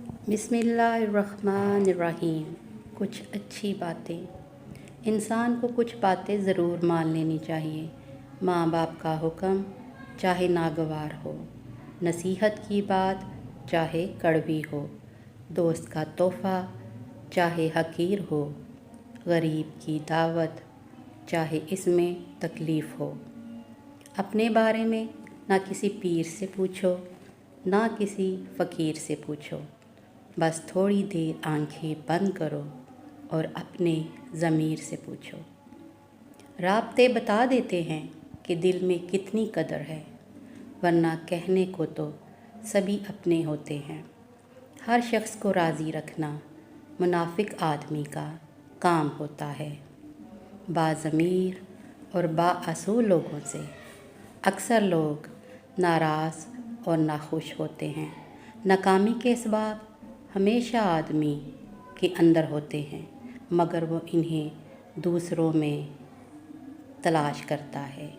بسم اللہ الرحمن الرحیم۔ کچھ اچھی باتیں۔ انسان کو کچھ باتیں ضرور مان لینی چاہیے۔ ماں باپ کا حکم چاہے ناگوار ہو، نصیحت کی بات چاہے کڑوی ہو، دوست کا تحفہ چاہے حقیر ہو، غریب کی دعوت چاہے اس میں تکلیف ہو۔ اپنے بارے میں نہ کسی پیر سے پوچھو، نہ کسی فقیر سے پوچھو، بس تھوڑی دیر آنکھیں بند کرو اور اپنے ضمیر سے پوچھو۔ رابطے بتا دیتے ہیں کہ دل میں کتنی قدر ہے، ورنہ کہنے کو تو سبھی اپنے ہوتے ہیں۔ ہر شخص کو راضی رکھنا منافق آدمی کا کام ہوتا ہے۔ باضمیر اور بااصول لوگوں سے اکثر لوگ ناراض اور ناخوش ہوتے ہیں۔ ناکامی کے اسباب ہمیشہ آدمی کے اندر ہوتے ہیں، مگر وہ انہیں دوسروں میں تلاش کرتا ہے۔